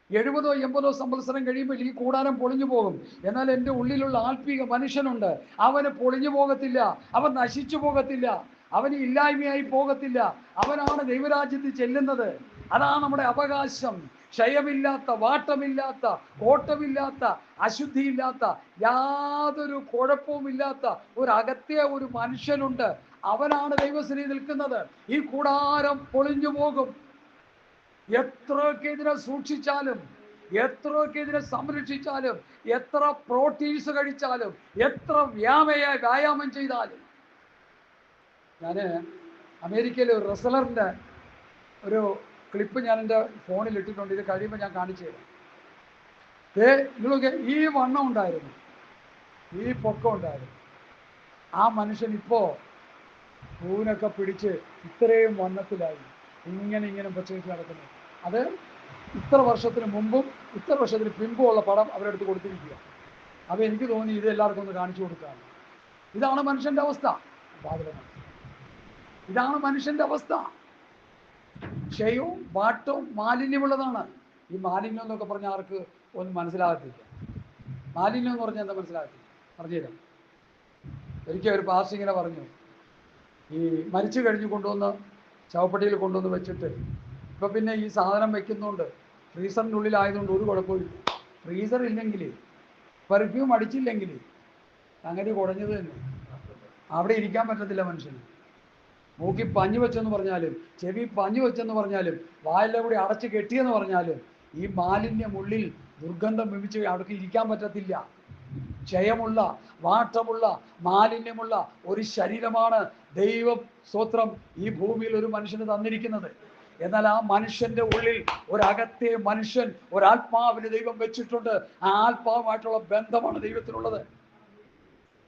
70 80 സംവത്സരം കഴിയുമ്പോൾ ഈ കൂടാരം പൊളിഞ്ഞു പോകും. എന്നാൽ എൻ്റെ ഉള്ളിലുള്ള ആത്മീക മനുഷ്യനുണ്ട്. അവന് പൊളിഞ്ഞു പോകത്തില്ല, അവൻ നശിച്ചു പോകത്തില്ല, അവന് ഇല്ലായ്മയായി പോകത്തില്ല. അവനാണ് ദൈവരാജ്യത്തിൽ ചെല്ലുന്നത്. അതാണ് നമ്മുടെ അവകാശം. ക്ഷയമില്ലാത്ത, വാട്ടമില്ലാത്ത, കോട്ടമില്ലാത്ത, അശുദ്ധിയില്ലാത്ത, യാതൊരു കുഴപ്പവുമില്ലാത്ത ഒരു മനുഷ്യനുണ്ട്. അവനാണ് ദൈവസന്നിധി നിൽക്കുന്നത്. ഈ കൂടാരം പൊളിഞ്ഞു പോകും. എത്രയൊക്കെ ഇതിനെ സൂക്ഷിച്ചാലും, എത്രയൊക്കെ ഇതിനെ സംരക്ഷിച്ചാലും, എത്ര പ്രോട്ടീൻസ് കഴിച്ചാലും, എത്ര വ്യായാമം ചെയ്താലും. ഞാൻ അമേരിക്കയിലെ ഒരു റെസ്ലറിൻ്റെ ഒരു ക്ലിപ്പ് ഞാൻ എൻ്റെ ഫോണിൽ ഇട്ടിട്ടുണ്ട്. ഇത് കഴിയുമ്പോൾ ഞാൻ കാണിച്ചു തരാം. നിങ്ങളൊക്കെ ഈ വണ്ണം ഉണ്ടായിരുന്നു, ഈ പൊക്കം ഉണ്ടായിരുന്നു. ആ മനുഷ്യൻ ഇപ്പോൾ പൂനൊക്കെ പിടിച്ച് ഇത്രയും വണ്ണത്തിലായി ഇങ്ങനെ പ്രത്യേകിച്ച് നടക്കുന്നത്. അത് ഇത്ര വർഷത്തിന് മുമ്പും ഇത്ര വർഷത്തിന് പിമ്പുമുള്ള പടം അവരെടുത്ത് കൊടുത്തിരിക്കുക. അപ്പോൾ എനിക്ക് തോന്നി ഇത് എല്ലാവർക്കും ഒന്ന് കാണിച്ചു കൊടുക്കാണ്. ഇതാണ് മനുഷ്യൻ്റെ അവസ്ഥ. ഇതാണ് മനുഷ്യൻ്റെ അവസ്ഥ. ക്ഷയവും വാട്ടവും മാലിന്യമുള്ളതാണ്. ഈ മാലിന്യം എന്നൊക്കെ പറഞ്ഞാൽ ആർക്ക് ഒന്നും മനസ്സിലാകത്തില്ല. മാലിന്യം എന്ന് പറഞ്ഞാൽ എന്താ മനസ്സിലാകത്തില്ല. പറഞ്ഞുതരാം. ഒരിക്കൽ ഒരു പാസ്റ്റർ ഇങ്ങനെ പറഞ്ഞു, ഈ മരിച്ചു കഴിഞ്ഞ് കൊണ്ടുവന്ന് ശവപ്പെട്ടിയിൽ കൊണ്ടുവന്ന് വെച്ചിട്ട് ഇപ്പം പിന്നെ ഈ സാധനം വെക്കുന്നുണ്ട് ഫ്രീസറിനുള്ളിലായതുകൊണ്ട് ഒരു കുഴപ്പമില്ല. ഫ്രീസർ ഇല്ലെങ്കിൽ, പെർഫ്യൂം അടിച്ചില്ലെങ്കിൽ അങ്ങനെ കുടഞ്ഞത് തന്നെ. അവിടെ ഇരിക്കാൻ പറ്റത്തില്ല മനുഷ്യന്. മൂക്കി പഞ്ഞു വെച്ചെന്ന് പറഞ്ഞാലും, ചെവി പഞ്ഞു വെച്ചെന്ന് പറഞ്ഞാലും, വായെല്ലാം കൂടി അടച്ച് കെട്ടിയെന്ന് പറഞ്ഞാലും ഈ മാലിന്യം ഉള്ളിൽ ദുർഗന്ധം വിമിച്ച് അവിടെ ഇരിക്കാൻ പറ്റത്തില്ല. ക്ഷയമുള്ള, വാട്ടമുള്ള, മാലിന്യമുള്ള ഒരു ശരീരമാണ് ദൈവം സ്തോത്രം ഈ ഭൂമിയിൽ ഒരു മനുഷ്യന് തന്നിരിക്കുന്നത്. എന്നാൽ ആ മനുഷ്യന്റെ ഉള്ളിൽ ഒരകത്തെ മനുഷ്യൻ, ഒരാത്മാവിന് ദൈവം വെച്ചിട്ടുണ്ട്. ആ ആത്മാവുമായിട്ടുള്ള ബന്ധമാണ് ദൈവത്തിനുള്ളത്.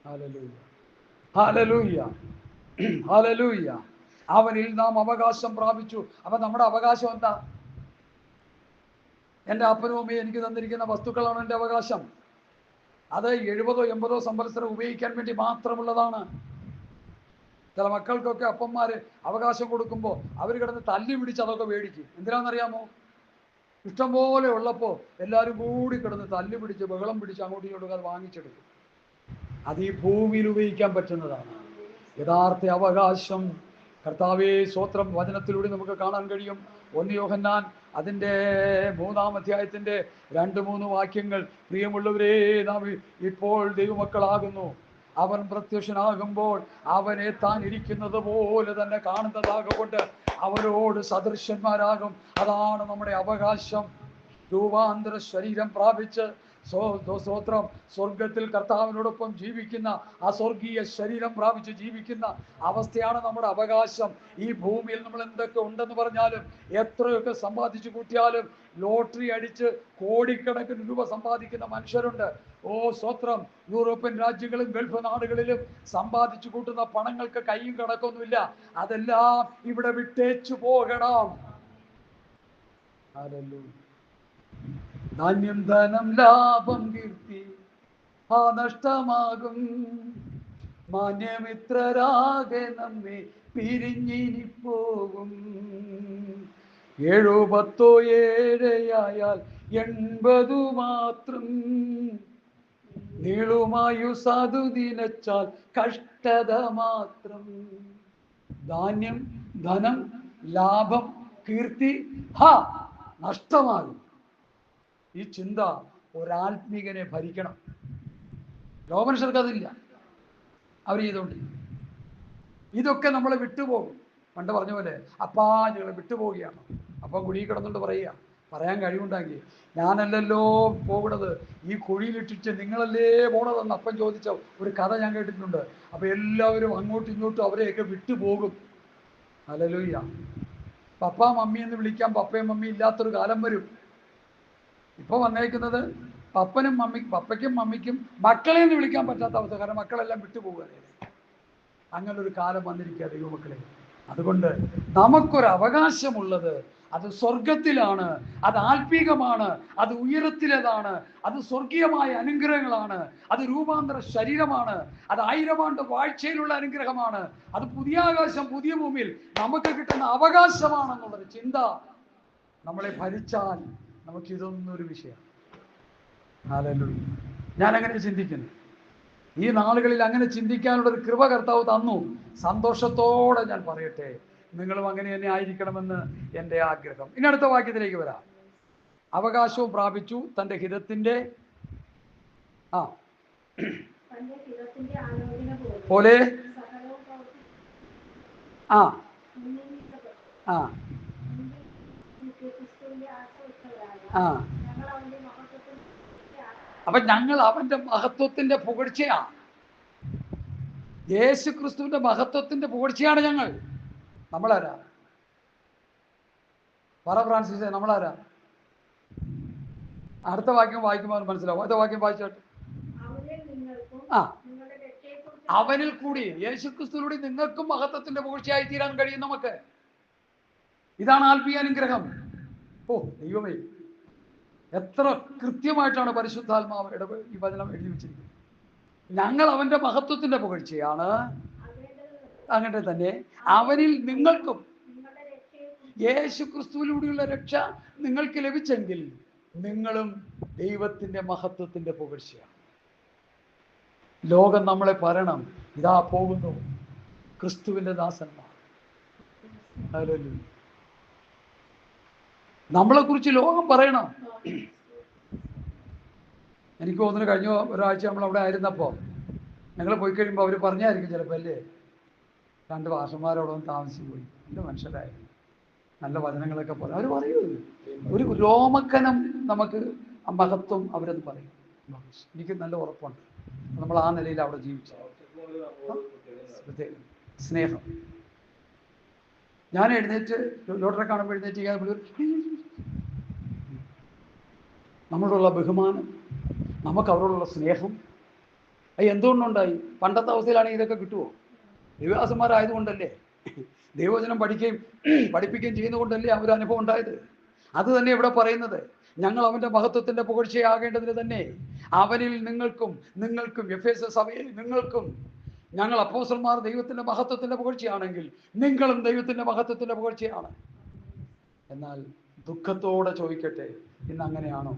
Hallelujah, hallelujah, hallelujah. അവനിൽ നാം അവകാശം പ്രാപിച്ചു. അപ്പൊ നമ്മുടെ അവകാശം എൻ്റെ അപ്പനും അമ്മയും എനിക്ക് തന്നിരിക്കുന്ന വസ്തുക്കളാണ് എൻ്റെ അവകാശം. അത് 70-80 സംവത്സരം ഉപയോഗിക്കാൻ വേണ്ടി മാത്രമുള്ളതാണ്. ചില മക്കൾക്കൊക്കെ അപ്പന്മാർ അവകാശം കൊടുക്കുമ്പോൾ അവർ കിടന്ന് തല്ലി പിടിച്ച് അതൊക്കെ മേടിക്കും. എന്തിനാണെന്നറിയാമോ? ഇഷ്ടംപോലെ ഉള്ളപ്പോൾ എല്ലാവരും കൂടി കിടന്ന് തല്ലി പിടിച്ച് ബഹളം പിടിച്ച് അങ്ങോട്ടും ഇങ്ങോട്ടും അത് വാങ്ങിച്ചെടുക്കും. അത് ഈ ഭൂമിയിൽ ഉപയോഗിക്കാൻ പറ്റുന്നതാണ്. യഥാർത്ഥ അവകാശം കർത്താവേ സ്തോത്രം വചനത്തിലൂടെ നമുക്ക് കാണാൻ കഴിയും. 1 യോഹന്നാൻ അതിൻ്റെ 3-ാം അധ്യായത്തിൻ്റെ 2-3 വാക്യങ്ങൾ. പ്രിയമുള്ളവരെ, നാം ഇപ്പോൾ ദൈവമക്കളാകുന്നു. അവൻ പ്രത്യക്ഷനാകുമ്പോൾ അവനെ താൻ ഇരിക്കുന്നത് പോലെ തന്നെ കാണുന്നതാകൊണ്ട് അവരോട് സദൃശന്മാരാകും. അതാണ് നമ്മുടെ അവകാശം. രൂപാന്തര ശരീരം പ്രാപിച്ച് സ്തോത്രം സ്വർഗത്തിൽ കർത്താവിനോടൊപ്പം ജീവിക്കുന്ന ആ സ്വർഗീയ ശരീരം പ്രാപിച്ച് ജീവിക്കുന്ന അവസ്ഥയാണ് നമ്മുടെ അവകാശം. ഈ ഭൂമിയിൽ നമ്മൾ എന്തൊക്കെ ഉണ്ടെന്ന് പറഞ്ഞാലും എത്രയൊക്കെ സമ്പാദിച്ചു കൂട്ടിയാലും ലോട്ടറി അടിച്ച് കോടിക്കണക്കിന് രൂപ സമ്പാദിക്കുന്ന മനുഷ്യരുണ്ട്. സ്തോത്രം, യൂറോപ്യൻ രാജ്യങ്ങളും ഗൾഫ് നാടുകളിലും സമ്പാദിച്ചു കൂട്ടുന്ന പണങ്ങൾക്ക് കൈയും കണക്കൊന്നുമില്ല. അതെല്ലാം ഇവിടെ വിട്ടേച്ചു പോകണം. ധാന്യം, ധനം, ലാഭം, കീർത്തി നഷ്ടമാകും. മാന്യമിത്രരാകെ നമ്മെ പിരിഞ്ഞിനി പോകും. 7 10 7 80 മാത്രം നീളുമായുസാധു ദിനച്ചാൽ കഷ്ടത മാത്രം. ധാന്യം, ധനം, ലാഭം, കീർത്തി നഷ്ടമാകും. ഈ ചിന്ത ഒരാത്മീകനെ ഭരിക്കണം. ലോകമനുഷ്യർക്ക് അതില്ല. അവർ ചെയ്തോണ്ട് ഇതൊക്കെ നമ്മളെ വിട്ടുപോകും. പണ്ട് പറഞ്ഞ പോലെ അപ്പാ ഞങ്ങളെ വിട്ടുപോവുകയാണ്. അപ്പം കുഴി കിടന്നുകൊണ്ട് പറയാൻ കഴിവുണ്ടെങ്കിൽ ഞാനല്ലല്ലോ പോകുന്നത്, ഈ കുഴിയിലിട്ടിട്ട് നിങ്ങളല്ലേ പോണതെന്ന് അപ്പം ചോദിച്ച ഒരു കഥ ഞാൻ കേട്ടിട്ടുണ്ട്. അപ്പം എല്ലാവരും അങ്ങോട്ടും ഇങ്ങോട്ടും അവരെയൊക്കെ വിട്ടുപോകും. ഹല്ലേലൂയ. പപ്പ മമ്മി എന്ന് വിളിക്കാൻ പപ്പയും മമ്മി ഇല്ലാത്തൊരു കാലം വരും. ഇപ്പോൾ വന്നേക്കുന്നത് പപ്പയ്ക്കും മമ്മിക്കും മക്കളെ എന്ന് വിളിക്കാൻ പറ്റാത്ത അവസ്ഥ. കാരണം മക്കളെല്ലാം വിട്ടുപോകുകയാണ്. അങ്ങനൊരു കാലം വന്നിരിക്കുക ദൈവമക്കളെ. അതുകൊണ്ട് നമുക്കൊരു അവകാശമുള്ളത് അത് സ്വർഗത്തിലാണ്, അത് ആത്മീകമാണ്, അത് ഉയരത്തിലേതാണ്, അത് സ്വർഗീയമായ അനുഗ്രഹങ്ങളാണ്, അത് രൂപാന്തര ശരീരമാണ്, അത് 1000 ആണ്ട് വാഴ്ചയിലുള്ള അനുഗ്രഹമാണ്, അത് പുതിയ ആകാശം പുതിയ ഭൂമിയിൽ നമുക്ക് കിട്ടുന്ന അവകാശമാണെന്നുള്ളൊരു ചിന്ത നമ്മളെ ഭരിച്ചാൽ നമുക്കിതൊന്നും ഒരു വിഷയമാണ്. ഹല്ലേലൂയ. ഞാൻ അങ്ങനെ ചിന്തിക്കുന്നു. ഈ നാളുകളിൽ അങ്ങനെ ചിന്തിക്കാനുള്ളൊരു കൃപ കർത്താവ് തന്നു. സന്തോഷത്തോടെ ഞാൻ പറയട്ടെ, നിങ്ങളും അങ്ങനെ തന്നെ ആയിരിക്കണമെന്ന് എൻ്റെ ആഗ്രഹം. ഇനി അടുത്ത വാക്യത്തിലേക്ക് വരാം. അവകാശവും പ്രാപിച്ചു തൻ്റെ ഹിതത്തിൻ്റെ പോലെ അപ്പൊ ഞങ്ങൾ അവന്റെ മഹത്വത്തിന്റെ പുകഴ്ചയാണ്. യേശു ക്രിസ്തുവിന്റെ മഹത്വത്തിന്റെ പുകഴ്ചയാണ് ഞങ്ങൾ. നമ്മളാരാ? പറ ഫ്രാൻസിസേ, നമ്മളാരാ? അടുത്ത വാക്യം വായിക്കുമ്പോൾ മനസ്സിലാവും. അടുത്ത വാക്യം വായിച്ചോട്ടെ. അവനിൽ കൂടി, യേശു ക്രിസ്തുവിലൂടെ നിങ്ങൾക്കും മഹത്വത്തിന്റെ പുകഴ്ചയായി തീരാൻ കഴിയും നമുക്ക്. ഇതാണ് ആത്മീയ അനുഗ്രഹം. ദൈവമേ, എത്ര കൃത്യമായിട്ടാണ് പരിശുദ്ധാത്മാവ് ഈ വചനം എഴുതി വെച്ചിരിക്കുന്നത്. ഞങ്ങൾ അവന്റെ മഹത്വത്തിന്റെ പുകഴ്ചയാണ്. അങ്ങനെ തന്നെ അവനിൽ നിങ്ങൾക്കും, യേശു ക്രിസ്തുവിലൂടെയുള്ള രക്ഷ നിങ്ങൾക്ക് ലഭിച്ചെങ്കിൽ നിങ്ങളും ദൈവത്തിന്റെ മഹത്വത്തിന്റെ പുകഴ്ചയാണ്. ലോകം നമ്മളെ പറയണം, ഇതാ പോകുന്നു ക്രിസ്തുവിന്റെ ദാസന്മാർ. നമ്മളെ കുറിച്ച് ലോകം പറയണം. എനിക്ക് തോന്നുന്നു കഴിഞ്ഞ ഒരാഴ്ച നമ്മൾ അവിടെ ആയിരുന്നപ്പോൾ ഞങ്ങൾ പോയി കഴിയുമ്പോൾ അവർ പറഞ്ഞായിരിക്കും ചിലപ്പോൾ, അല്ലേ, 2 ഭാഷമാരോടൊന്നും താമസിച്ചു പോയി, എൻ്റെ മനുഷ്യരായിരുന്നു, നല്ല വചനങ്ങളൊക്കെ പോലെ അവർ പറയൂ. ഒരു രോമക്കനം നമുക്ക് മഹത്വം അവരത് പറയും. എനിക്ക് നല്ല ഉറപ്പുണ്ട് നമ്മൾ ആ നിലയിൽ അവിടെ ജീവിച്ചു. സ്നേഹം. ഞാൻ എഴുന്നേറ്റ് ഡോക്ടറെ കാണുമ്പോൾ എഴുന്നേറ്റ് നമ്മളോടുള്ള ബഹുമാനം, നമുക്ക് അവരോടുള്ള സ്നേഹം എന്തുകൊണ്ടുണ്ടായി? പണ്ടത്തെ അവസ്ഥയിലാണെങ്കിൽ ഇതൊക്കെ കിട്ടുമോ? ദൈവദാസന്മാരായതുകൊണ്ടല്ലേ, ദൈവവചനം പഠിപ്പിക്കുകയും ചെയ്യുന്നതുകൊണ്ടല്ലേ ആ ഒരു അനുഭവം ഉണ്ടായത്. അത് തന്നെ ഇവിടെ പറയുന്നത്. ഞങ്ങൾ അവന്റെ മഹത്വത്തിന്റെ പുകഴ്ചയാകേണ്ടതിന് തന്നെ അവനിൽ നിങ്ങൾക്കും എഫേസ്യ സഭയിൽ നിങ്ങൾക്കും ഞങ്ങൾ അപ്പോസ്തലന്മാർ ദൈവത്തിന്റെ മഹത്വത്തിന്റെ പുകഴ്ചയാണെങ്കിൽ നിങ്ങളും ദൈവത്തിന്റെ മഹത്വത്തിന്റെ പുകഴ്ചയാണ്. എന്നാൽ ദുഃഖത്തോടെ ചോദിക്കട്ടെ, ഇന്ന് അങ്ങനെയാണോ?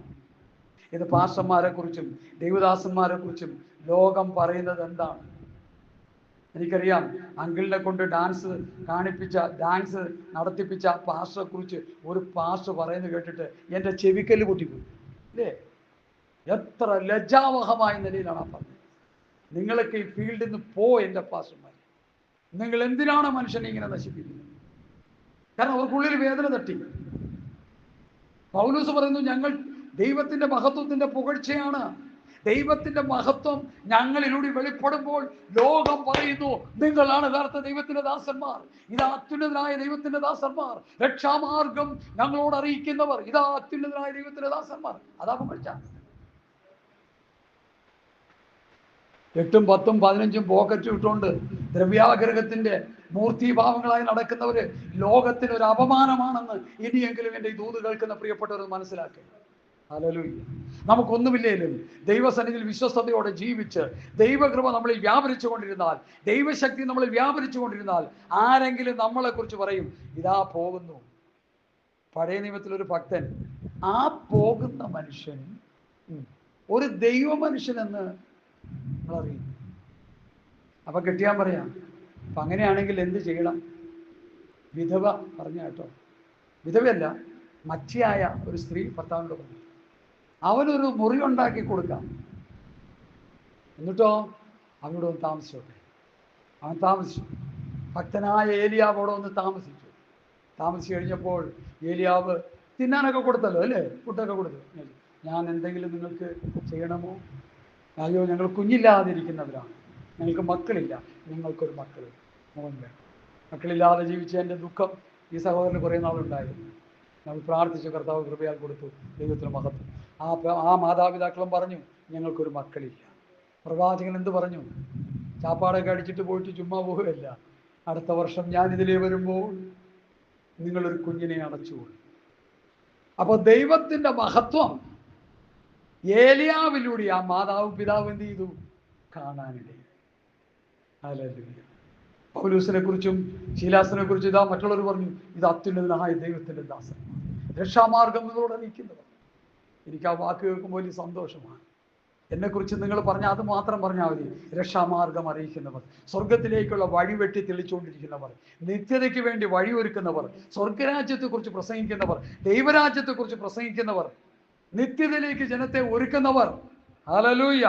ഇത് പാസ്റ്റർമാരെ കുറിച്ചും ദൈവദാസന്മാരെ കുറിച്ചും ലോകം പറയുന്നത് എന്താണ്? എനിക്കറിയാം, അങ്കിളിനെ കൊണ്ട് ഡാൻസ് നടത്തിപ്പിച്ച പാസ്റ്ററെ കുറിച്ച് ഒരു പാസ്റ്റർ പറയുന്നത് കേട്ടിട്ട് എൻ്റെ ചെവിക്കല്ല് പൊട്ടിപ്പോയി. അല്ലേ? എത്ര ലജ്ജാവഹമായ നിലയിലാണ് ആ പറഞ്ഞത്. നിങ്ങളൊക്കെ ഈ ഫീൽഡിൽ നിന്ന് എൻ്റെ പാസ്റ്റർമാർ, നിങ്ങൾ എന്തിനാണ് മനുഷ്യനെ ഇങ്ങനെ നശിപ്പിക്കുന്നത്? കാരണം അവർക്കുള്ളിൽ വേദന തട്ടി. പൗലോസ് പറയുന്നു, ഞങ്ങൾ ദൈവത്തിന്റെ മഹത്വത്തിന്റെ പുകഴ്ചയാണ്. ദൈവത്തിന്റെ മഹത്വം ഞങ്ങളിലൂടെ വെളിപ്പെടുമ്പോൾ ലോകം പറയുന്നു, നിങ്ങളാണ് യഥാർത്ഥ ദൈവത്തിന്റെ ദാസന്മാർ, ഇതാ അത്യുന്നതനായ ദൈവത്തിന്റെ ദാസന്മാർ, രക്ഷാമാർഗം ഞങ്ങളോട് അറിയിക്കുന്നവർ, ഇതാ അത്യുന്നതനായ ദൈവത്തിന്റെ ദാസന്മാർ. അതാ പുകഴ്ച. 8ഉം 10ഉം 15ഉം പോക്കറ്റും ഇട്ടുകൊണ്ട് ദ്രവ്യാഗ്രഹത്തിന്റെ മൂർത്തിഭാവങ്ങളായി നടക്കുന്നവര് ലോകത്തിന് ഒരു അപമാനമാണെന്ന് ഇനിയെങ്കിലും എൻ്റെ ഈ ദൂത് കേൾക്കുന്ന പ്രിയപ്പെട്ടവർ മനസ്സിലാക്കുക. ഹല്ലേലൂയ. നമുക്കൊന്നുമില്ലേലും ദൈവസന്നിധിയിൽ വിശ്വസ്തയോടെ ജീവിച്ച് ദൈവകൃപ നമ്മളിൽ വ്യാപരിച്ചു കൊണ്ടിരുന്നാൽ, ദൈവശക്തി നമ്മളിൽ വ്യാപരിച്ചു കൊണ്ടിരുന്നാൽ, ആരെങ്കിലും നമ്മളെ കുറിച്ച് പറയും, ഇതാ പോകുന്നു. പഴയ നിയമത്തിലൊരു ഭക്തൻ, ആ പോകുന്ന മനുഷ്യൻ ഒരു ദൈവ മനുഷ്യനെന്ന് അറിയും. അപ്പൊ കെട്ടിയാൻ പറയാം. അപ്പൊ അങ്ങനെയാണെങ്കിൽ എന്ത് ചെയ്യണം? വിധവ പറഞ്ഞ കേട്ടോ, വിധവയല്ല, മച്ചിയായ ഒരു സ്ത്രീ ഭർത്താവിനോട് പറഞ്ഞു, അവനൊരു മുറി ഉണ്ടാക്കി കൊടുക്കാം, എന്നിട്ടോ അവനോട് ഒന്ന് താമസിച്ചോട്ടെ. അവൻ താമസിച്ചു. ഭക്തനായ ഏലിയാവ് അവിടെ ഒന്ന് താമസിച്ചു. താമസിച്ചു കഴിഞ്ഞപ്പോൾ ഏലിയാവ് തിന്നാനൊക്കെ കൊടുത്തല്ലോ, അല്ലേ? ഫുഡൊക്കെ കൊടുത്തു. ഞാൻ എന്തെങ്കിലും നിങ്ങൾക്ക് ചെയ്യണമോ? അയ്യോ, ഞങ്ങൾ കുഞ്ഞില്ലാതിരിക്കുന്നവരാണ്, ഞങ്ങൾക്ക് മക്കളില്ല. നിങ്ങൾക്കൊരു മോൻ വേണം. മക്കളില്ലാതെ ജീവിച്ച എൻ്റെ ദുഃഖം ഈ സഹോദരന് കുറേ നാളുണ്ടായിരുന്നു. നമ്മൾ പ്രാർത്ഥിച്ചു, കർത്താവ് കൃപയാൽ കൊടുത്തു, ദൈവത്തിന് മഹത്വം. ആ മാതാപിതാക്കളും പറഞ്ഞു, ഞങ്ങൾക്കൊരു മക്കളില്ല. പ്രവാചകൻ എന്ത് പറഞ്ഞു? ചാപ്പാടൊക്കെ അടിച്ചിട്ട് പോയിട്ട് ചുമ്മാ പോവുകയല്ല, അടുത്ത വർഷം ഞാനിതിലേ വരുമ്പോൾ നിങ്ങളൊരു കുഞ്ഞിനെ അടച്ചുകൊള്ളു. അപ്പോൾ ദൈവത്തിൻ്റെ മഹത്വം ഏലിയാവിലൂടെ ആ മാതാവും പിതാവും എന്ത് ചെയ്തു? കാണാനിടയായി. ഹല്ലേലൂയ. പൗലോസിനെ കുറിച്ചും ശീലാസിനെ കുറിച്ചും ഇതാ മറ്റുള്ളവർ പറഞ്ഞു, ഇത് അത്യുന്നതനായ ദൈവത്തിന്റെ ദാസൻ, രക്ഷാമാർഗം നിങ്ങളോട് അറിയിക്കുന്നവർ. എനിക്ക് ആ വാക്ക് കേൾക്കുമ്പോൾ വലിയ സന്തോഷമാണ്. എന്നെക്കുറിച്ച് നിങ്ങൾ പറഞ്ഞാൽ അത് മാത്രം പറഞ്ഞാൽ മതി. രക്ഷാമാർഗം അറിയിക്കുന്നവർ, സ്വർഗത്തിലേക്കുള്ള വഴി വെട്ടി തെളിച്ചുകൊണ്ടിരിക്കുന്നവർ, നിത്യതയ്ക്ക് വേണ്ടി വഴിയൊരുക്കുന്നവർ, സ്വർഗരാജ്യത്തെക്കുറിച്ച് പ്രസംഗിക്കുന്നവർ, ദൈവരാജ്യത്തെക്കുറിച്ച് പ്രസംഗിക്കുന്നവർ, നിത്യതയിലേക്ക് ജനത്തെ ഒരുക്കുന്നവർ. ഹല്ലേലൂയ.